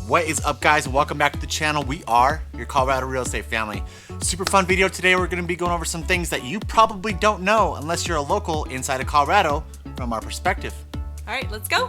What is up, guys, and welcome back to the channel. We are your Colorado real estate family. Super fun video today. We're going to be going over some things that you probably don't know unless you're a local inside of Colorado from our perspective. All right, let's go.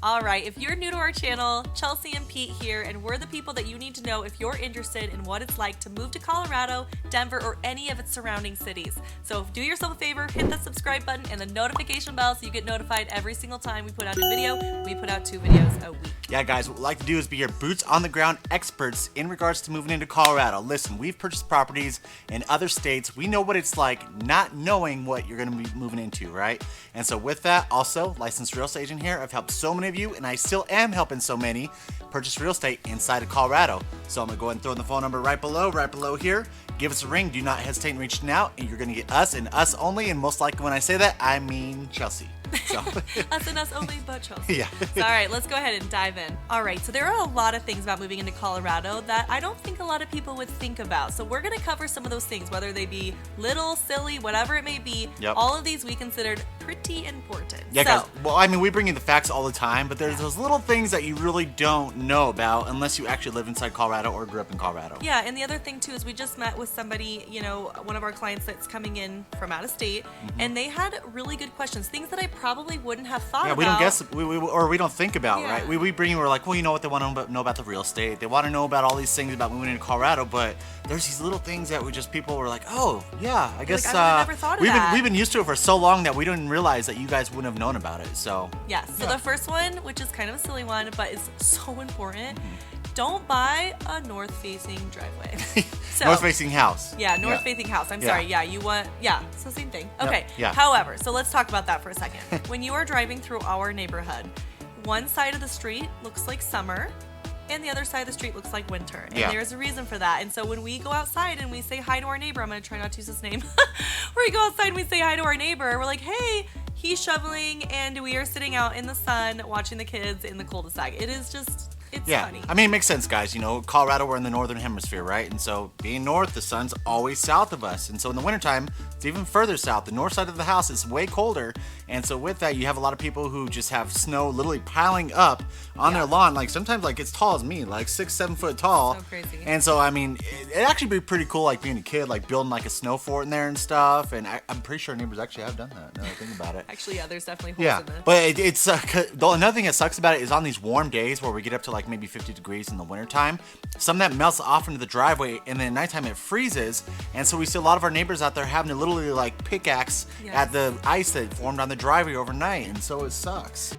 Alright, if you're new to our channel, Chelsea and Pete here, and we're the people that you need to know if you're interested in what it's like to move to Colorado, Denver, or any of its surrounding cities. So do yourself a favor, hit that subscribe button and the notification bell so you get notified every single time we put out a video. We put out 2 videos a week. Yeah, guys, what we'd like to do is be your boots on the ground experts in regards to moving into Colorado. Listen, we've purchased properties in other states. We know what it's like not knowing what you're going to be moving into, right? And so with that, also, licensed real estate agent here. I've helped so many of you, and I still am helping so many purchase real estate inside of Colorado. So I'm going to go ahead and throw in the phone number right below here. Give us a ring. Do not hesitate in reaching out, and you're going to get us and us only. And most likely when I say that, I mean Chelsea. So. Us and us only, but Chelsea. Yeah. So, all right, let's go ahead and dive in. All right, so there are a lot of things about moving into Colorado that I don't think a lot of people would think about. So we're going to cover some of those things, whether they be little, silly, whatever it may be. Yep. All of these we considered pretty important. Yeah, guys. Well, I mean, we bring you the facts all the time, but there's those little things that you really don't know about unless you actually live inside Colorado or grew up in Colorado. Yeah, and the other thing too is we just met with somebody, you know, one of our clients that's coming in from out of state, and they had really good questions, things that I probably wouldn't have thought about. Yeah, we don't guess, or we don't think about, Yeah. right? We bring you, we're like, well, you know what, they want to know about the real estate. They want to know about all these things about moving into Colorado, but there's these little things that we just, people were like, oh, yeah, I guess like, I would've never thought of that. We've been used to it for so long that we didn't realize that you guys wouldn't have known about it, so. Yeah, so the first one, which is kind of a silly one, but is so important, don't buy a north-facing driveway. So, north-facing house. Yeah, north-facing house. I'm sorry. Yeah, you want, so same thing. Okay. Yeah. However, so let's talk about that for a second. When you are driving through our neighborhood, one side of the street looks like summer, and the other side of the street looks like winter. And there's a reason for that. And so when we go outside and we say hi to our neighbor, I'm going to try not to use his name. Where we go outside and we say hi to our neighbor, we're like, hey, he's shoveling, and we are sitting out in the sun watching the kids in the cul-de-sac. It is just... It's funny. I mean, it makes sense, guys. You know, Colorado, we're in the northern hemisphere, right? And so being north, the sun's always south of us. And so in the wintertime, it's even further south. The north side of the house is way colder. And so with that, you have a lot of people who just have snow literally piling up on their lawn. Like sometimes like it's tall as me, like 6-7 foot tall. So crazy. And so, I mean, it'd actually be pretty cool, like being a kid, like building like a snow fort in there and stuff. And I'm pretty sure neighbors actually have done that, now that I think about it. Actually, yeah, there's definitely holes in it. But it's another thing that sucks about it is on these warm days where we get up to like maybe 50 degrees in the wintertime, some of that melts off into the driveway, and then at nighttime it freezes. And so we see a lot of our neighbors out there having to literally like pickaxe at the ice that formed on the driveway overnight, and so it sucks.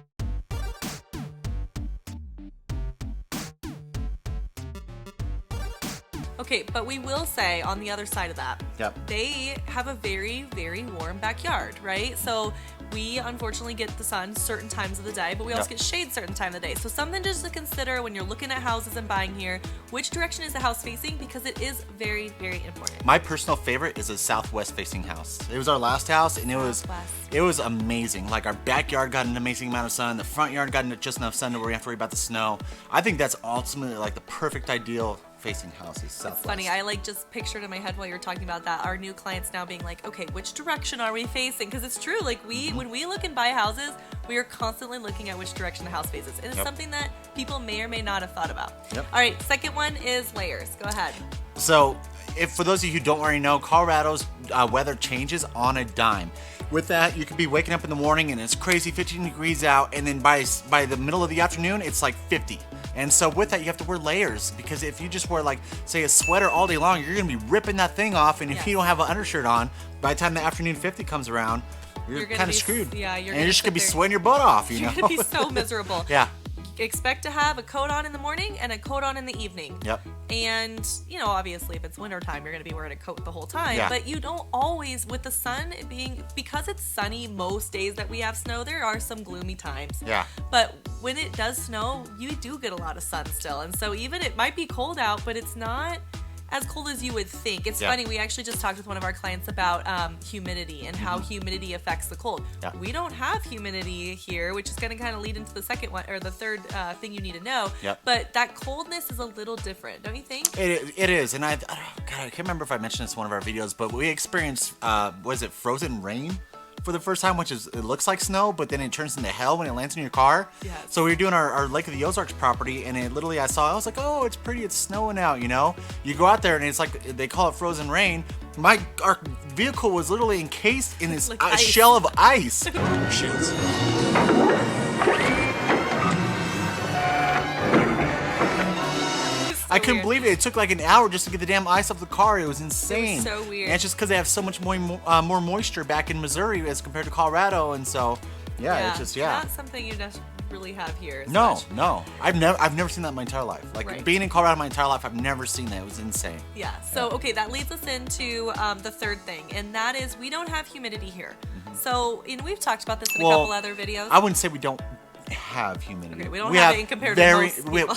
Okay, but we will say on the other side of that, they have a very, very warm backyard, right? So we unfortunately get the sun certain times of the day, but we also get shade certain time of the day. So something just to consider when you're looking at houses and buying here, which direction is the house facing? Because it is very, very important. My personal favorite is a southwest facing house. It was our last house, and it was amazing. Like our backyard got an amazing amount of sun. The front yard got just enough sun to where we have to worry about the snow. I think that's ultimately like the perfect ideal facing houses southwest. It's funny, I like just pictured in my head while you're talking about that, our new clients now being like, okay, which direction are we facing? Because it's true, like when we look and buy houses, we are constantly looking at which direction the house faces. And it's something that people may or may not have thought about. All right, second one is layers. Go ahead. So, for those of you who don't already know, Colorado's weather changes on a dime. With that, you could be waking up in the morning and it's crazy 15 degrees out, and then by the middle of the afternoon, it's like 50. And so with that, you have to wear layers, because if you just wear like, say, a sweater all day long, you're going to be ripping that thing off, and if you don't have an undershirt on, by the time the afternoon 50 comes around, you're kind of screwed. Yeah, you're just going to be sweating your butt off, you know? You're going to be so miserable. Yeah. Expect to have a coat on in the morning and a coat on in the evening. Yep. And, you know, obviously if it's wintertime, you're going to be wearing a coat the whole time. Yeah. But you don't always, with the sun being, because it's sunny most days that we have snow, there are some gloomy times. Yeah. But when it does snow, you do get a lot of sun still. And so even it might be cold out, but it's not as cold as you would think. It's funny, we actually just talked with one of our clients about humidity and how humidity affects the cold. We don't have humidity here, which is going to kind of lead into the second one, or the third thing you need to know. But that coldness is a little different, don't you think? It is, and I can't remember if I mentioned this in one of our videos, but we experienced, was it frozen rain? For the first time, which is, it looks like snow, but then it turns into hell when it lands in your car. So we were doing our Lake of the Ozarks property, and it literally, I was like, oh, it's pretty, it's snowing out, you know? You go out there, and it's like, they call it frozen rain. Our vehicle was literally encased in this like shell of ice. I couldn't believe it. It took like an hour just to get the damn ice off the car. It was insane. It was so weird. And it's just because they have so much more moisture back in Missouri as compared to Colorado, and so it's just not something you just really have here. No. I've never seen that in my entire life. Like being in Colorado my entire life, I've never seen that. It was insane. So okay, that leads us into the third thing, and that is we don't have humidity here. So we've talked about this in a couple other videos. I wouldn't say we don't have humidity. Okay, we don't have it in compared to most people.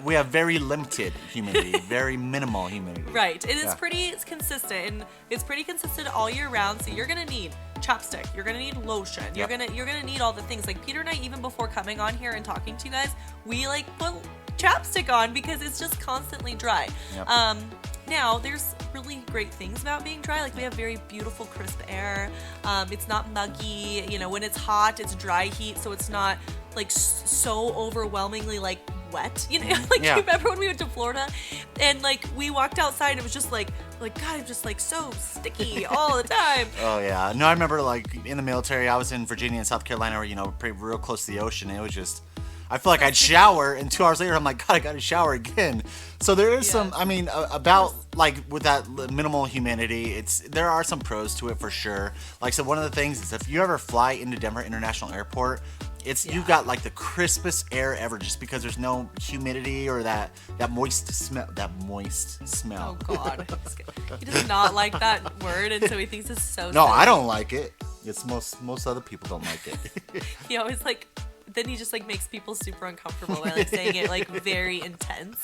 we have very limited humidity, very minimal humidity. Right. It is pretty consistent, and it's pretty consistent all year round. So you're gonna need chapstick, you're gonna need lotion, you're gonna need all the things. Like Peter and I, even before coming on here and talking to you guys, we like put chapstick on because it's just constantly dry. Now, there's really great things about being dry. Like, we have very beautiful, crisp air. It's not muggy. You know, when it's hot, it's dry heat, so it's not, like, so overwhelmingly, like, wet. You know, like, you remember when we went to Florida? And, like, we walked outside, and it was just, like, God, I'm just, like, so sticky all the time. Oh, yeah. No, I remember, like, in the military, I was in Virginia and South Carolina, where, you know, real close to the ocean. It was just... I feel like I'd shower, and 2 hours later, I'm like, God, I gotta shower again. So there is some, I mean, about, like, with that minimal humidity, there are some pros to it for sure. Like, so one of the things is if you ever fly into Denver International Airport, you've got, like, the crispest air ever just because there's no humidity or that moist smell. Oh, God. He does not like that word, and so he thinks it's so No, silly. I don't like it. It's most other people don't like it. He always, like... Then he just like makes people super uncomfortable by like saying it like very intense.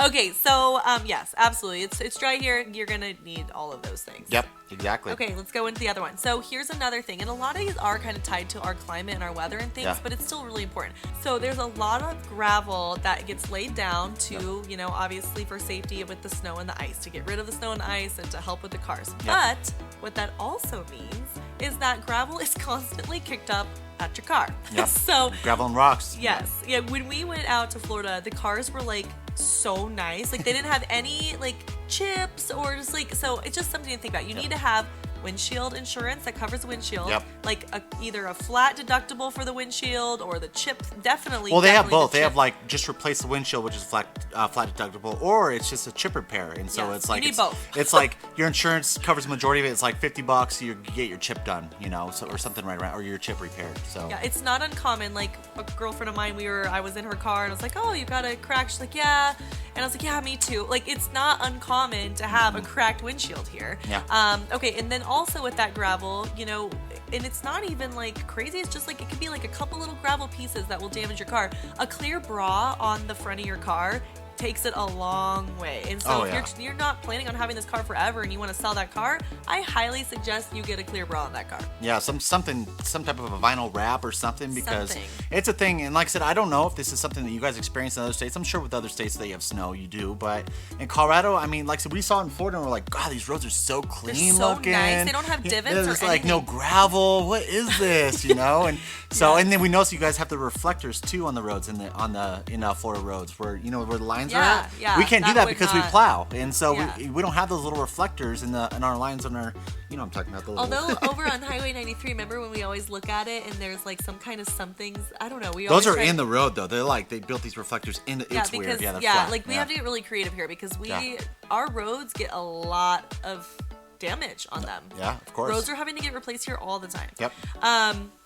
Okay, so yes, absolutely. It's dry here. You're gonna need all of those things. Yep, exactly. Okay, let's go into the other one. So here's another thing, and a lot of these are kind of tied to our climate and our weather and things, but it's still really important. So there's a lot of gravel that gets laid down to, you know, obviously for safety with the snow and the ice, to get rid of the snow and the ice and to help with the cars. But what that also means is that gravel is constantly kicked up at your car. So gravel and rocks. Yes. Yeah. When we went out to Florida, the cars were like so nice. Like they didn't have any like chips or just like, so it's just something to think about. You need to have windshield insurance that covers the windshield. Like either a flat deductible for the windshield or the chip. Definitely. Well, they have both. They have like just replace the windshield, which is flat deductible, or it's just a chip repair. And so it's like you need both. It's like your insurance covers the majority of it. It's like $50. You get your chip done, you know, so or something right around, or your chip repaired. So yeah, it's not uncommon. Like a girlfriend of mine, I was in her car and I was like, oh, you got a crack? She's like, yeah. And I was like, yeah, me too. Like, it's not uncommon to have a cracked windshield here. Okay, and then also with that gravel, you know, and it's not even like crazy. It's just like it could be like a couple little gravel pieces that will damage your car. A clear bra on the front of your car takes it a long way. And so if you're not planning on having this car forever and you want to sell that car, I highly suggest you get a clear bra on that car. Yeah, some type of a vinyl wrap or something, because it's a thing. And like I said, I don't know if this is something that you guys experience in other states. I'm sure with other states that you have snow, you do. But in Colorado, I mean, like I said, we saw it in Florida and we're like, God, these roads are so clean They're so looking. nice. They don't have divots or There's anything. like no gravel. What is this? You know? And so and then we noticed you guys have the reflectors too on the roads in Florida roads where, you know, where the lines are at. We can't do that because we plow, and so we don't have those little reflectors in our lines on our, you know, I'm talking about the little... Although over on Highway 93, remember when we always look at it and there's like some kind of somethings, I don't know. Those are in the road though. They're like, they built these reflectors in. It's weird. Yeah, they're flat. Like we have to get really creative here because our roads get a lot of damage on them. Yeah, of course. Roads are having to get replaced here all the time. Yep.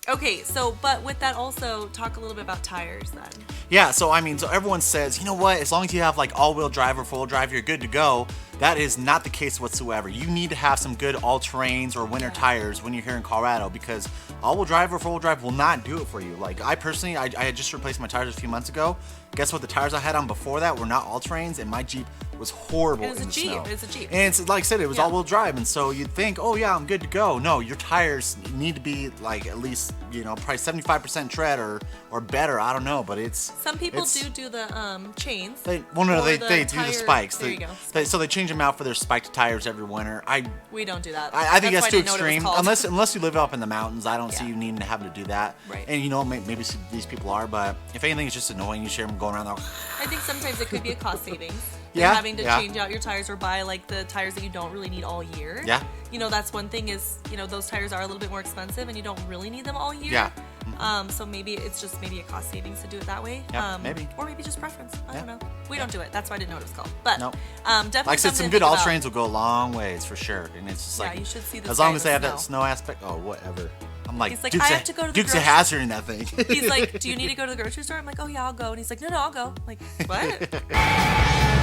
Okay, so, but with that also, talk a little bit about tires then. Yeah, so I mean, so everyone says, you know what, as long as you have like all-wheel drive or full drive, you're good to go. That is not the case whatsoever. You need to have some good all-terrains or winter tires when you're here in Colorado, because all-wheel drive or four-wheel drive will not do it for you. Like I personally, I had just replaced my tires a few months ago. Guess what? The tires I had on before that were not all-terrains, and my Jeep was horrible It was in a the Jeep. snow. It was a Jeep. And it's like I said, it was Yeah. all-wheel drive, and so you'd think, oh yeah, I'm good to go. No, your tires need to be like at least probably 75% tread or better. I don't know, but it's Some people do the chains. They do the spikes. There you go. So they change them out for their spiked tires every winter. We don't do that. I think that's too why I didn't know what it was extreme. called. Unless you live up in the mountains, I don't see Yeah. you needing to have to do that. Right. And maybe these people are, but if anything, it's just annoying. You share them going around. I think sometimes it could be a cost savings. Yeah, Than having to yeah. change out your tires or buy like the tires that you don't really need all year. Yeah. That's one thing is, those tires are a little bit more expensive and you don't really need them all year. Yeah. So maybe it's just maybe a cost savings to do it that way. Yeah, maybe. Or maybe just preference. I Yeah. don't know. We don't do it. That's why I didn't know what it was called. But Nope. Definitely Like I said, some something good to think all-trains about. will go a long ways for sure. And it's just Yeah, like, you should see this as guy long in as the they have that snow. snow aspect, whatever. I'm like, He's like, Dukes I have to go to the Dukes of grocery- Hazzard in that thing. He's like, do you need to go to the grocery store? I'm like, oh yeah, I'll go. And he's like, no, I'll go. I'm like, what?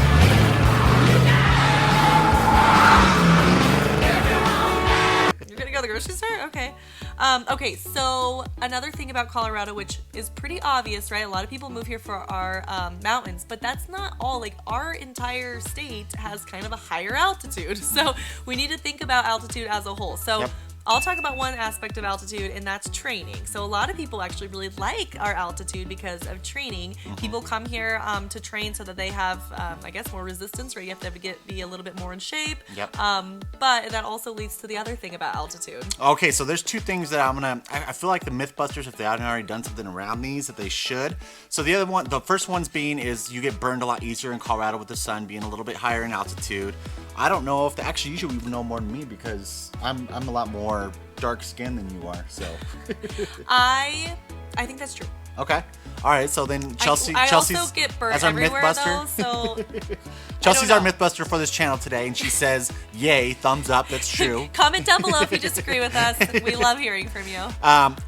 You're gonna go to the grocery store? Okay. Okay, so another thing about Colorado, which is pretty obvious, right? A lot of people move here for our mountains, but that's not all. Like, our entire state has kind of a higher altitude. So we need to think about altitude as a whole. So Yep. I'll talk about one aspect of altitude, and that's training. So a lot of people actually really like our altitude because of training. People come here to train so that they have, I guess, more resistance, right? You have to be a little bit more in shape. Yep. But that also leads to the other thing about altitude. Okay, so there's two things that I feel like the Mythbusters, if they haven't already done something around these, that they should. So the first one's being is you get burned a lot easier in Colorado with the sun being a little bit higher in altitude. I don't know if actually you should know more than me because I'm a lot more dark skinned than you are. So I think that's true. okay, all right. So then Chelsea's also get burnt as our everywhere Mythbuster. though, so Chelsea's our know. Mythbuster for this channel today, and she says, "Yay, thumbs up." That's true. comment down below if you disagree with us. We love hearing from you.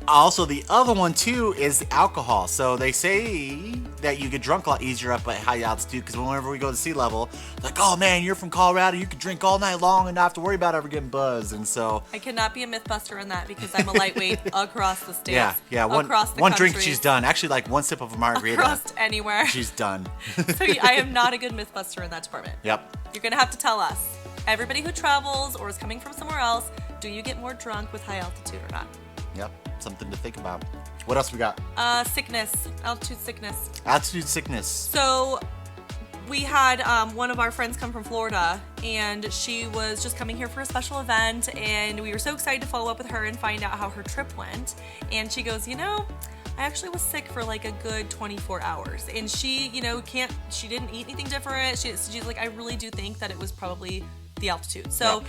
Also, the other one too is the alcohol. So they say that you get drunk a lot easier up at high altitude because whenever we go to sea level, like, oh man, you're from Colorado, you can drink all night long and not have to worry about ever getting buzzed. And so I cannot be a Mythbuster in that because I'm a lightweight across the states. yeah, across the one drink countries, she's done. Actually, like one sip of a margarita, across anywhere. she's done. So I am not a good Mythbuster in that department. Yep. You're gonna have to tell us. Everybody who travels or is coming from somewhere else, do you get more drunk with high altitude or not? Yep. Something to think about. What else we got? Sickness, altitude sickness. Altitude sickness. So we had one of our friends come from Florida, and she was just coming here for a special event, and we were so excited to follow up with her and find out how her trip went. And she goes, I actually was sick for like a good 24 hours. And she, she didn't eat anything different. She's like, I really do think that it was probably the altitude. So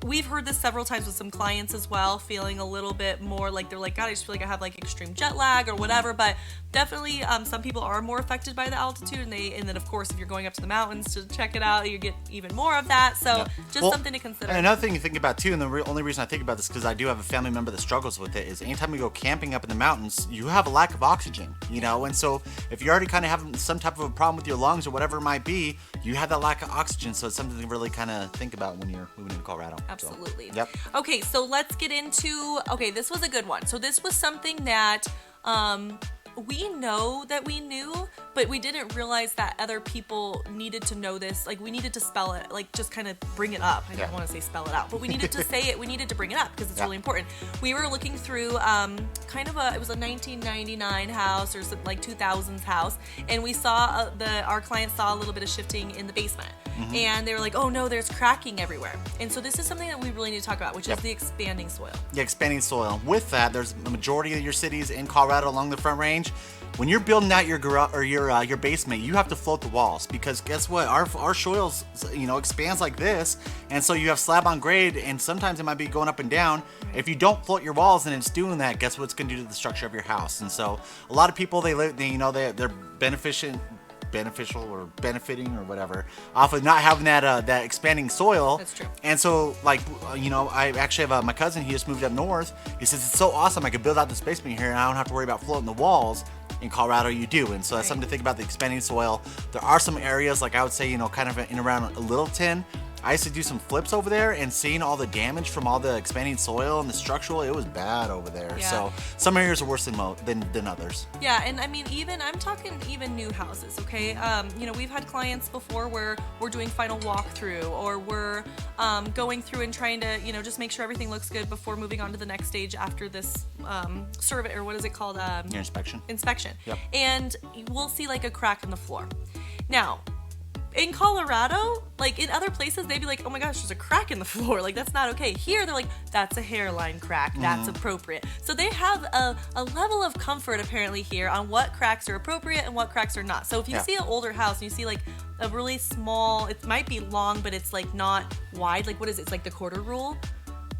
we've heard this several times with some clients as well, feeling a little bit more like they're like, God, I just feel like I have like extreme jet lag or whatever. But definitely some people are more affected by the altitude, and then of course if you're going up to the mountains to check it out, you get even more of that. So just something to consider. And another thing you think about too, and the only reason I think about this because I do have a family member that struggles with it, is anytime we go camping up in the mountains, you have a lack of oxygen, and so if you're already kind of having some type of a problem with your lungs or whatever it might be, you have that lack of oxygen. So it's something to really kind of think about when you're moving into Colorado. Absolutely. So, yep. Okay, so let's get into, this was a good one. So this was something that we know that we knew, but we didn't realize that other people needed to know this. Like, we needed to spell it, like, just kind of bring it up. I don't want to say spell it out, but we needed to say it. We needed to bring it up because it's really important. We were looking through it was a 1999 house or something, like 2000s house, and we saw our client saw a little bit of shifting in the basement. And they were like, oh no, there's cracking everywhere. And so this is something that we really need to talk about, which is the expanding soil. Yeah, expanding soil. With that, there's a majority of your cities in Colorado along the Front Range. When you're building out your garage or your basement, you have to float the walls because guess what? Our soils, expands like this, and so you have slab on grade, and sometimes it might be going up and down. If you don't float your walls and it's doing that, guess what it's going to do to the structure of your house? And so a lot of people they're beneficial or benefiting or whatever off of not having that expanding soil. That's true. And so I actually have my cousin. He just moved up north. He says it's so awesome. I could build out this basement here and I don't have to worry about floating the walls. In Colorado, you do, and so that's something to think about. The expanding soil. There are some areas, like I would say, kind of in around Littleton. I used to do some flips over there, and seeing all the damage from all the expanding soil and the structural, it was bad over there. Yeah. So some areas are worse than others. Yeah, and I mean, I'm talking even new houses, okay? We've had clients before where we're doing final walkthrough, or we're going through and trying to, just make sure everything looks good before moving on to the next stage after this survey, or what is it called? Your inspection. Yep. And we'll see like a crack in the floor. Now, in Colorado, like in other places, they'd be like, oh my gosh, there's a crack in the floor. Like, that's not okay. Here, they're like, that's a hairline crack. That's appropriate. So they have a level of comfort apparently here on what cracks are appropriate and what cracks are not. So if you see an older house and you see like a really small, it might be long, but it's like not wide. Like, what is it? It's like the quarter rule.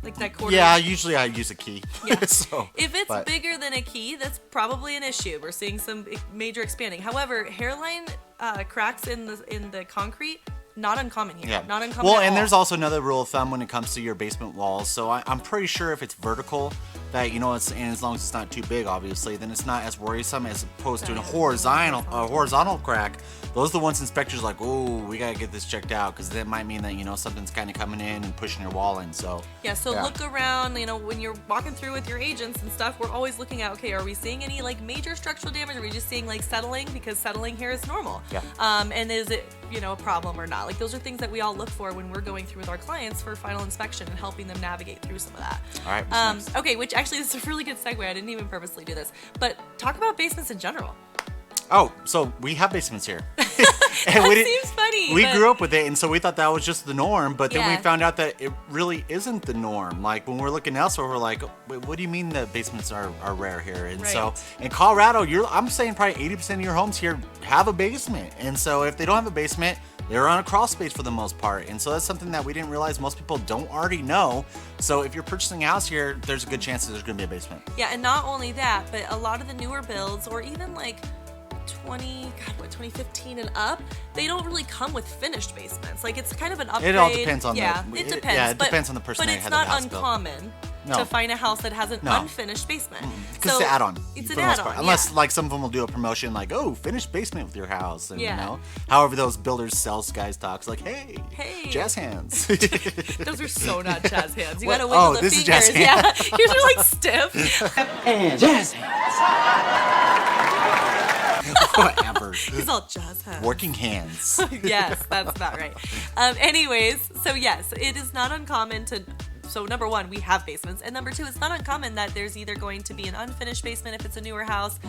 Like that quarter. Yeah, usually I use a key. Yeah. So, if it's bigger than a key, that's probably an issue. We're seeing some major expanding. However, hairline cracks in the concrete, not uncommon here. Yeah. Not uncommon Well, at and all. there's also another rule of thumb when it comes to your basement walls. So I'm pretty sure if it's vertical, that and as long as it's not too big, obviously, then it's not as worrisome as opposed to a horizontal crack. Those are the ones inspectors are like, oh, we gotta get this checked out, because that might mean that something's kind of coming in and pushing your wall in. So look around. When you're walking through with your agents and stuff, we're always looking at, okay, are we seeing any like major structural damage? Are we just seeing like settling, because settling here is normal? Yeah. And is it a problem or not? Like, those are things that we all look for when we're going through with our clients for final inspection and helping them navigate through some of that. All right. Okay, which actually is a really good segue. I didn't even purposely do this, but talk about basements in general. Oh, so we have basements here. And seems funny. We grew up with it, and so we thought that was just the norm, but then Yeah. we found out that it really isn't the norm. Like, when we're looking elsewhere, we're like, wait, what do you mean the basements are rare here? And so in Colorado, I'm saying probably 80% of your homes here have a basement. And so if they don't have a basement, they're on a crawl space for the most part. And so that's something that we didn't realize most people don't already know. So if you're purchasing a house here, there's a good chance that there's going to be a basement. Yeah, and not only that, but a lot of the newer builds, or even like 2015 and up, they don't really come with finished basements. Like, it's kind of an upgrade. It all depends on it depends. it depends on the person but that it's had not the house built. uncommon to find a house that has an unfinished basement. Because it's an add-on. It's for an the most add-on, part. Unless, like, some of them will do a promotion like, oh, finished basement with your house. And, however those builders sales guys talks like, hey, jazz hands. Those are so not jazz hands. You gotta What? wiggle the This is fingers. jazz hands. Yeah, yours are like stiff. And jazz hands. Whatever. He's all jazz hands. Working hands. Yes, that's about right. Anyways, so yes, it is not uncommon to. So number one, we have basements, and number two, it's not uncommon that there's either going to be an unfinished basement if it's a newer house,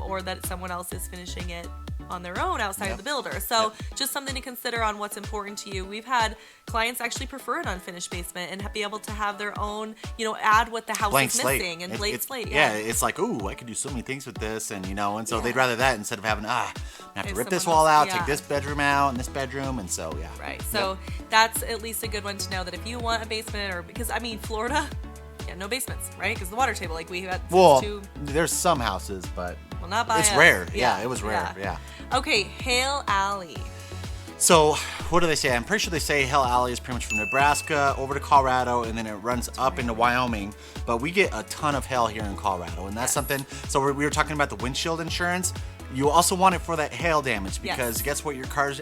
or that someone else is finishing it on their own outside of the builder. So just something to consider on what's important to you. We've had clients actually prefer an unfinished basement and be able to have their own, add what the house Blank is slate. missing, and blank slate. Yeah, it's like, ooh, I could do so many things with this, and so they'd rather that instead of having I have to rip this someone wall else- out, take this bedroom out, and this bedroom, and so Right. So that's at least a good one to know, that if you want a basement, or because Florida, no basements, right? Because the water table, like we had. There's some houses, but not by it's us. rare. Yeah, it was rare. Yeah. Okay, Hale Alley. So, what do they say? I'm pretty sure they say Hale Alley is pretty much from Nebraska over to Colorado, and then it runs up into Wyoming. But we get a ton of hail here in Colorado, and that's something. So we were talking about the windshield insurance. You also want it for that hail damage, because guess what? Your cars,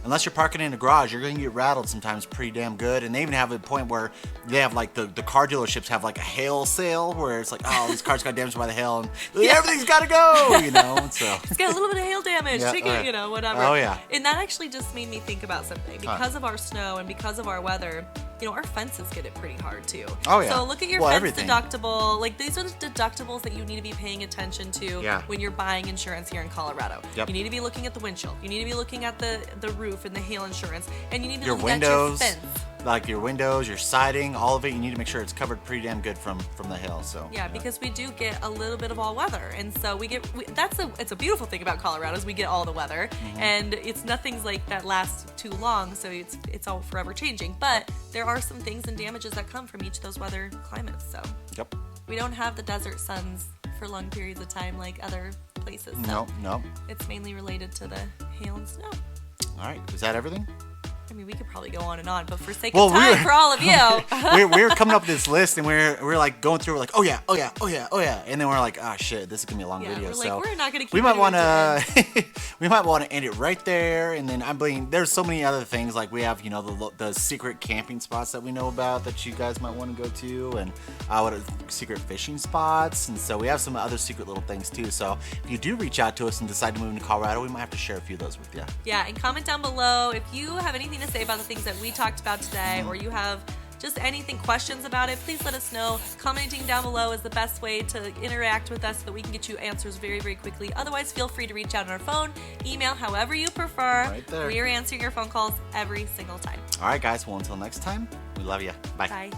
unless you're parking in a garage, you're going to get rattled sometimes pretty damn good. And they even have a point where they have like the car dealerships have like a hail sale where it's like, oh, these cars got damaged by the hail, and everything's got to go, And so it's got a little bit of hail damage. Take it, whatever. Oh yeah. And that actually just made me think about something. Because of our snow and because of our weather, our fences get it pretty hard too. Oh yeah. So look at your fence deductible. Like, these are the deductibles that you need to be paying attention to when you're buying insurance here in Colorado. Yep. You need to be looking at the windshield. You need to be looking at the roof and the hail insurance, and you need to your look windows, at your fence. like your windows, your siding, all of it. You need to make sure it's covered pretty damn good from the hail. So because we do get a little bit of all weather, and so it's a beautiful thing about Colorado is we get all the weather, and it's nothing's like that lasts too long, so it's all forever changing. But there are some things and damages that come from each of those weather climates. So we don't have the desert suns for long periods of time like other places. So no. It's mainly related to the hail and snow. All right, is that everything? I mean, we could probably go on and on, but for sake of time for all of you. we were coming up with this list, and we're like going through. We're like, oh yeah, and then we're like, oh shit, this is gonna be a long video. We're like, so we're not gonna keep we might want to we might want to end it right there. And then I mean, there's so many other things, like we have the secret camping spots that we know about that you guys might want to go to, and secret fishing spots, and so we have some other secret little things too. So if you do reach out to us and decide to move into Colorado, we might have to share a few of those with you. Yeah, and comment down below if you have anything to say about the things that we talked about today, or you have just anything, questions about it, please let us know. Commenting down below is the best way to interact with us so that we can get you answers very, very quickly. Otherwise, feel free to reach out on our phone, email, however you prefer. Right there. We are answering your phone calls every single time. All right, guys. Well, until next time, we love you. Bye. Bye.